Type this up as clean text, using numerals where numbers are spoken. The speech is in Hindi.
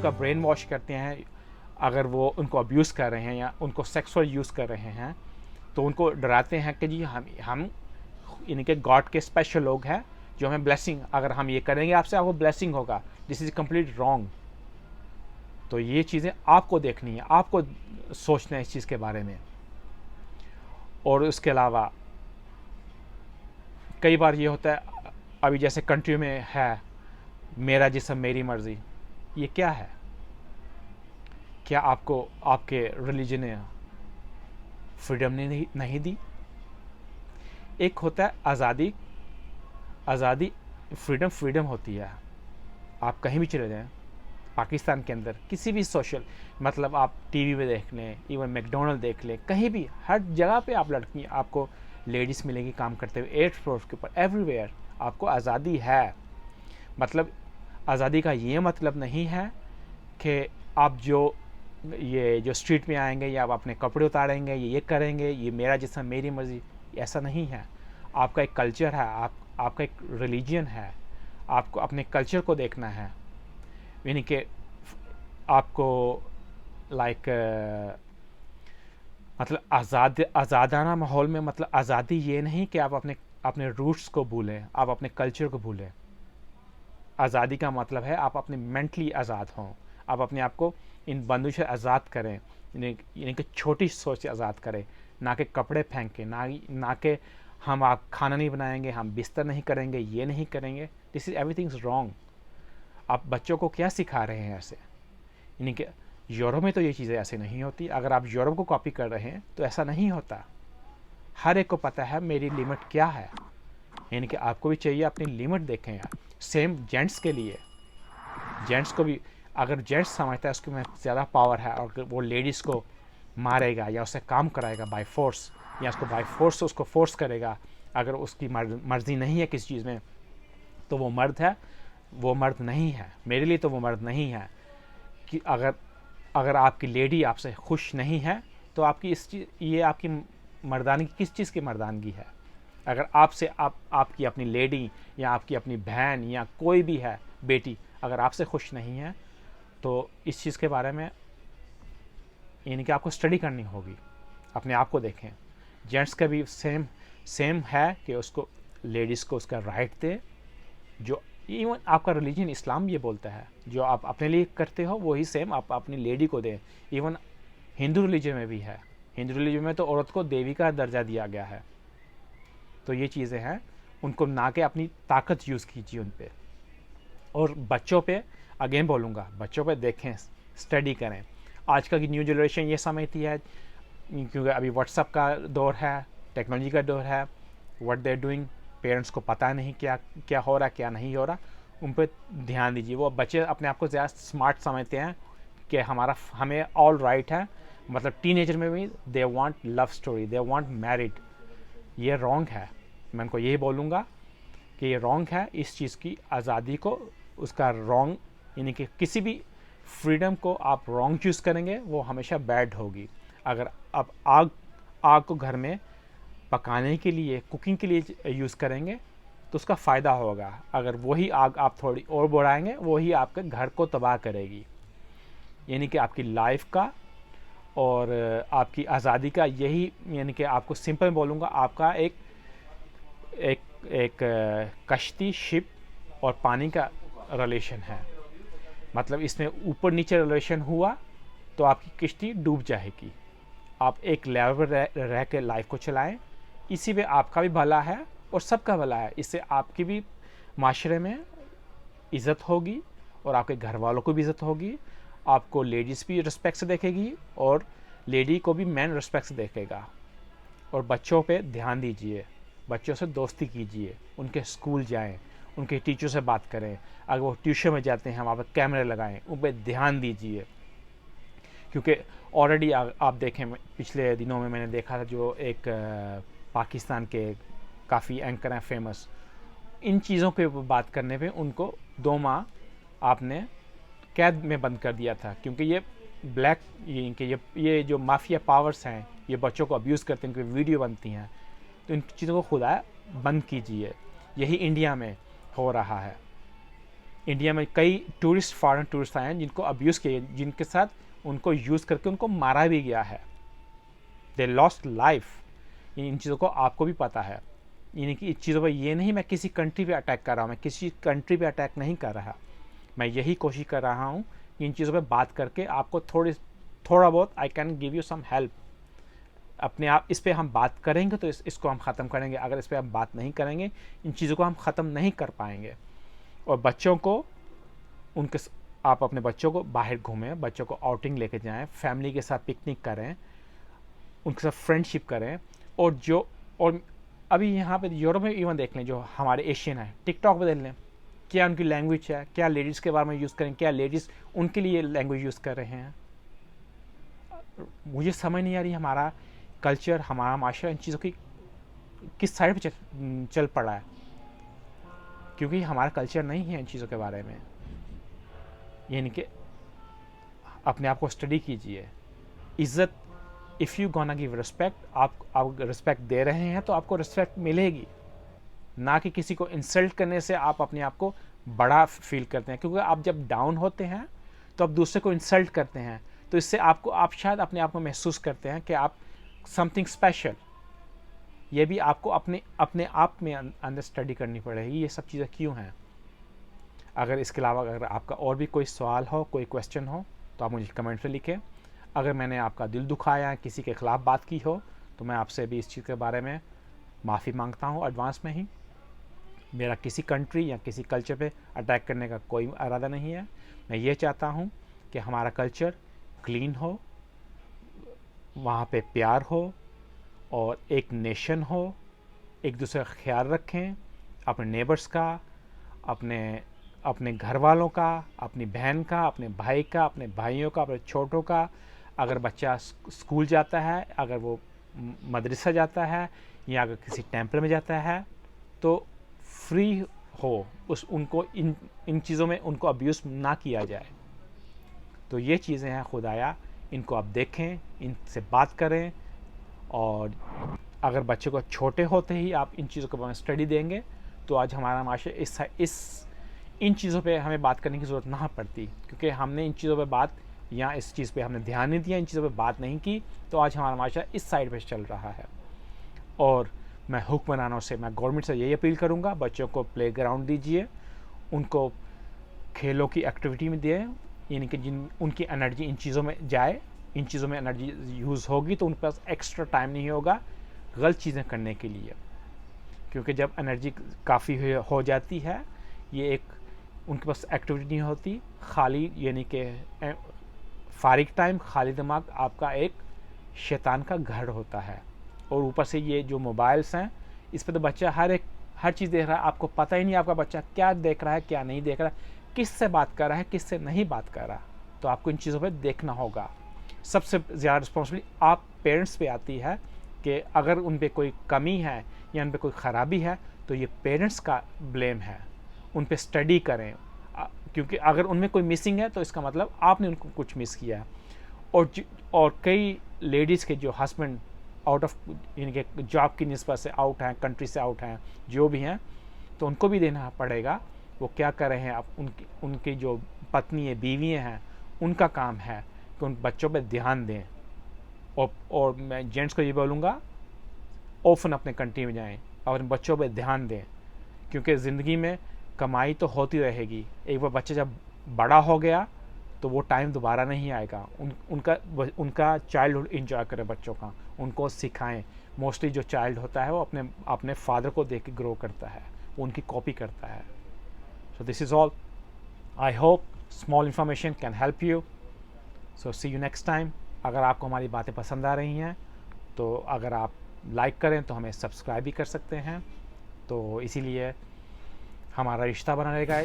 उनका ब्रेन वॉश करते हैं, अगर वो उनको अब्यूज़ कर रहे हैं या उनको सेक्सुअल यूज़ कर रहे हैं, तो उनको डराते हैं कि जी हम इनके गॉड के स्पेशल लोग हैं जो हमें ब्लेसिंग, अगर हम ये करेंगे आपसे आपको ब्लेसिंग होगा। This is complete wrong. तो ये चीज़ें आपको देखनी है, आपको सोचना है इस चीज़ के बारे में। और उसके अलावा कई बार ये होता है, अभी जैसे कंट्री में है मेरा जिस्म मेरी मर्ज़ी, ये क्या है? क्या आपको आपके रिलीजन ने फ्रीडम ने नहीं दी? एक होता है आज़ादी, आज़ादी फ्रीडम होती है। आप कहीं भी चले जाएं पाकिस्तान के अंदर, किसी भी सोशल, मतलब आप टीवी में देख लें, इवन मैकडोनल्ड देख लें, कहीं भी हर जगह पे आप लड़की आपको लेडीज़ मिलेंगी काम करते हुए, एयरपोर्ट के ऊपर, एवरीवेयर आपको आज़ादी है। मतलब आज़ादी का ये मतलब नहीं है कि आप जो स्ट्रीट में आएंगे या आप अपने कपड़े उतारेंगे, ये करेंगे, ये मेरा जिस्म मेरी मर्ज़ी, ऐसा नहीं है। आपका एक कल्चर है, आपका एक रिलीजन है, आपको अपने कल्चर को देखना है। यानी कि आपको लाइक मतलब आज़ादाना माहौल में, मतलब आज़ादी ये नहीं कि आप अपने रूट्स को भूलें, आप अपने कल्चर को भूलें। आज़ादी का मतलब है आप अपने मेंटली आज़ाद हों, आप अपने आप को इन बंधुओं से आज़ाद करें, यानी कि छोटी सोच से आज़ाद करें, ना कि कपड़े फेंकें, ना कि हम आप खाना नहीं बनाएंगे, हम बिस्तर नहीं करेंगे, ये नहीं करेंगे। This is everything is wrong. आप बच्चों को क्या सिखा रहे हैं ऐसे? यानी कि यूरोप में तो ये चीज़ें ऐसे नहीं होती। अगर आप यूरोप को कॉपी कर रहे हैं तो ऐसा नहीं होता। हर एक को पता है मेरी लिमिट क्या है, यानी कि आपको भी चाहिए अपनी लिमिट देखें यार। सेम जेंट्स के लिए, जेंट्स को भी, अगर जेंट्स समझता है उसके में ज़्यादा पावर है और वो लेडीज़ को मारेगा या उससे काम कराएगा बाय फोर्स, या उसको बाय फोर्स उसको फोर्स करेगा, अगर उसकी मर्ज़ी नहीं है किसी चीज़ में, तो वो मर्द है, वो मर्द नहीं है। मेरे लिए तो वो मर्द नहीं है। कि अगर आपकी लेडी आपसे खुश नहीं है तो आपकी ये आपकी मर्दानगी किस चीज़ की मर्दानगी है? अगर आपसे आपकी अपनी लेडी या आपकी अपनी बहन या कोई भी है बेटी, अगर आपसे खुश नहीं है, तो इस चीज़ के बारे में यानी कि आपको स्टडी करनी होगी, अपने आप को देखें। जेंट्स का भी सेम है कि उसको, लेडीज़ को उसका राइट दे, जो इवन आपका रिलीजन इस्लाम ये बोलता है, जो आप अपने लिए करते हो वही सेम आप अपनी लेडी को दें। इवन हिंदू रिलीजन में भी है, हिंदू रिलीजन में तो औरत को देवी का दर्जा दिया गया है। तो ये चीज़ें हैं, उनको ना के अपनी ताकत यूज़ कीजिए उन पे। और बच्चों पे अगेन बोलूँगा, बच्चों पे देखें, स्टडी करें। आजकल की न्यू जनरेशन ये समझती है, क्योंकि अभी व्हाट्सअप का दौर है, टेक्नोलॉजी का दौर है, what they are doing, parents को पता नहीं क्या क्या हो रहा है क्या नहीं हो रहा, उन पर ध्यान दीजिए। वो बच्चे अपने आप को ज़्यादा स्मार्ट समझते हैं कि हमें ऑल राइट है। मतलब टीनेजर में भी they want love story, they want married. ये रॉन्ग है। मैं उनको यही बोलूँगा कि ये रॉन्ग है। इस चीज़ की आज़ादी को, उसका रॉन्ग, यानी कि किसी भी फ्रीडम को आप रॉन्ग चूज़ करेंगे वो हमेशा बैड होगी। अगर आप आग को घर में पकाने के लिए, कुकिंग के लिए यूज़ करेंगे तो उसका फ़ायदा होगा। अगर वही आग आप थोड़ी और बढ़ाएंगे, वही आपके घर को तबाह करेगी। यानी कि आपकी लाइफ का और आपकी आज़ादी का यही, यानी कि आपको सिंपल बोलूँगा, आपका एक एक एक कश्ती, शिप और पानी का रिलेशन है। मतलब इसमें ऊपर नीचे रिलेशन हुआ तो आपकी किश्ती डूब जाएगी। आप एक लेवल पर रह के लाइफ को चलाएं, इसी में आपका भी भला है और सबका भला है। इससे आपकी भी माशरे में इज़्ज़त होगी और आपके घर वालों को भी इज़्ज़त होगी। आपको लेडीज़ भी रिस्पेक्ट से देखेगी और लेडी को भी मैन रिस्पेक्ट से देखेगा। और बच्चों पे ध्यान दीजिए, बच्चों से दोस्ती कीजिए, उनके स्कूल जाएं, उनके टीचर से बात करें। अगर वो ट्यूशन में जाते हैं वहाँ पर कैमरे लगाएं, उन पर ध्यान दीजिए। क्योंकि ऑलरेडी आप देखें, पिछले दिनों में मैंने देखा था, जो एक पाकिस्तान के काफ़ी एंकर हैं फेमस, इन चीज़ों पे बात करने पे उनको 2 माह आपने कैद में बंद कर दिया था। क्योंकि ये ब्लैक, ये जो माफिया पावर्स हैं, ये बच्चों को अब्यूज़ करते हैं, इनकी वीडियो बनती हैं। तो इन चीज़ों को खुदा बंद कीजिए। यही इंडिया में हो रहा है। इंडिया में कई टूरिस्ट, फॉरेन टूरिस्ट आए हैं जिनको अब्यूज़ किए, जिनके साथ उनको यूज़ करके उनको मारा भी गया है। They lost life. इन चीज़ों को आपको भी पता है। यानी कि इस चीज़ों पर ये नहीं मैं किसी कंट्री पे अटैक कर रहा हूँ, मैं किसी कंट्री पे अटैक नहीं कर रहा। मैं यही कोशिश कर रहा हूँ कि इन चीज़ों पे बात करके आपको थोड़ा बहुत I can give you some help. अपने आप इस पे हम बात करेंगे तो इसको हम ख़त्म करेंगे। अगर इस पे हम बात नहीं करेंगे, इन चीज़ों को हम ख़त्म नहीं कर पाएंगे। और बच्चों को उनके आप अपने बच्चों को बाहर घूमें, बच्चों को आउटिंग लेके जाएं, फैमिली के साथ पिकनिक करें, उनके साथ फ्रेंडशिप करें। और अभी यहाँ पे यूरोप में इवन देख लें, जो हमारे एशियन है, टिकटॉक पे देख लें, क्या उनकी लैंग्वेज है, क्या लेडीज़ के बारे में यूज़ करें, क्या लेडीज़ उनके लिए लैंग्वेज यूज़ कर रहे हैं। मुझे समझ नहीं आ रही हमारा कल्चर, हमारा माशरा इन चीज़ों की किस साइड पे चल पड़ा है, क्योंकि हमारा कल्चर नहीं है इन चीज़ों के बारे में। यानी कि अपने आप को स्टडी कीजिए। इज़्ज़त, if you gonna give respect, आप रिस्पेक्ट दे रहे हैं तो आपको रिस्पेक्ट मिलेगी, ना कि किसी को इंसल्ट करने से आप अपने आप को बड़ा फील करते हैं। क्योंकि आप जब डाउन होते हैं तो आप दूसरे को इंसल्ट करते हैं, तो इससे आप शायद अपने आप को महसूस करते हैं कि आप समथिंग स्पेशल। ये भी आपको अपने आप में अंदर स्टडी करनी पड़ेगी, ये सब चीज़ें क्यों हैं। अगर इसके अलावा अगर आपका और भी कोई सवाल हो, कोई क्वेश्चन हो, तो आप मुझे कमेंट में लिखें। अगर मैंने आपका दिल दुखाया, किसी के ख़िलाफ़ बात की हो, तो मैं आपसे भी इस चीज़ के बारे में माफ़ी मांगता हूँ एडवांस में ही। मेरा किसी कंट्री या किसी कल्चर पे अटैक करने का कोई इरादा नहीं है। मैं ये चाहता हूँ कि हमारा कल्चर क्लीन हो, वहाँ पे प्यार हो और एक नेशन हो, एक दूसरे का ख्याल रखें, अपने नेबर्स का, अपने घर वालों का, अपनी बहन का, अपने भाई का, अपने भाइयों का, अपने छोटों का। अगर बच्चा स्कूल जाता है, अगर वो मदरसा जाता है या अगर किसी टेम्पल में जाता है, तो फ्री हो, उनको इन चीज़ों में उनको अब्यूज़ ना किया जाए। तो ये चीज़ें हैं खुदाया, इनको आप देखें, इनसे बात करें। और अगर बच्चे को छोटे होते ही आप इन चीज़ों के बारे में स्टडी देंगे, तो आज हमारा माशरा इन चीज़ों पे हमें बात करने की ज़रूरत ना पड़ती, क्योंकि हमने इन चीज़ों पे बात या इस चीज़ पे हमने ध्यान नहीं दिया, इन चीज़ों पे बात नहीं की, तो आज हमारा माशरा इस साइड पे चल रहा है। और मैं हुक्मरानों से, मैं गवर्नमेंट से यही अपील करूँगा, बच्चों को प्लेग्राउंड दीजिए, उनको खेलों की एक्टिविटी में दें, यानी कि उनकी एनर्जी इन चीज़ों में जाए, इन चीज़ों में एनर्जी यूज़ होगी तो उनके पास एक्स्ट्रा टाइम नहीं होगा गलत चीज़ें करने के लिए। क्योंकि जब एनर्जी काफ़ी हो जाती है, ये एक उनके पास एक्टिविटी नहीं होती, खाली यानी कि फारिग टाइम, खाली दिमाग आपका एक शैतान का घर होता है। और ऊपर से ये जो मोबाइल्स हैं, इस पर तो बच्चा हर चीज़ देख रहा है, आपको पता ही नहीं आपका बच्चा क्या देख रहा है, क्या नहीं देख रहा है, किससे बात कर रहा है, किससे नहीं बात कर रहा। तो आपको इन चीज़ों पर देखना होगा। सबसे ज़्यादा रिस्पॉन्सिबिलिटी आप पेरेंट्स पे आती है कि अगर उन पे कोई कमी है या उन पे कोई ख़राबी है, तो ये पेरेंट्स का ब्लेम है। उन पे स्टडी करें, क्योंकि अगर उनमें कोई मिसिंग है तो इसका मतलब आपने उनको कुछ मिस किया है। और कई लेडीज़ के जो हस्बैंड आउट ऑफ यानी कि जॉब की निस्बत से आउट हैं, कंट्री से आउट हैं, जो भी हैं, तो उनको भी देना पड़ेगा वो क्या कर रहे हैं। आप उनकी जो पत्नी है, बीवियाँ हैं, उनका काम है कि उन बच्चों पे ध्यान दें। और मैं जेंट्स को ये बोलूँगा, ओपन अपने कंट्री में जाएं और अपने बच्चों पे ध्यान दें, क्योंकि ज़िंदगी में कमाई तो होती रहेगी। एक बार बच्चा जब बड़ा हो गया तो वो टाइम दोबारा नहीं आएगा। उनका चाइल्डहुड इंजॉय करें बच्चों का, उनको सिखाएं। मोस्टली जो चाइल्ड होता है वो अपने फादर को देख के ग्रो करता है, वो उनकी कॉपी करता है। So this is all. I hope small information can help you. So see you next time. अगर आपको हमारी बातें पसंद आ रही हैं तो अगर आप लाइक करें तो हमें सब्सक्राइब भी कर सकते हैं, तो इसीलिए हमारा रिश्ता बना रहेगा।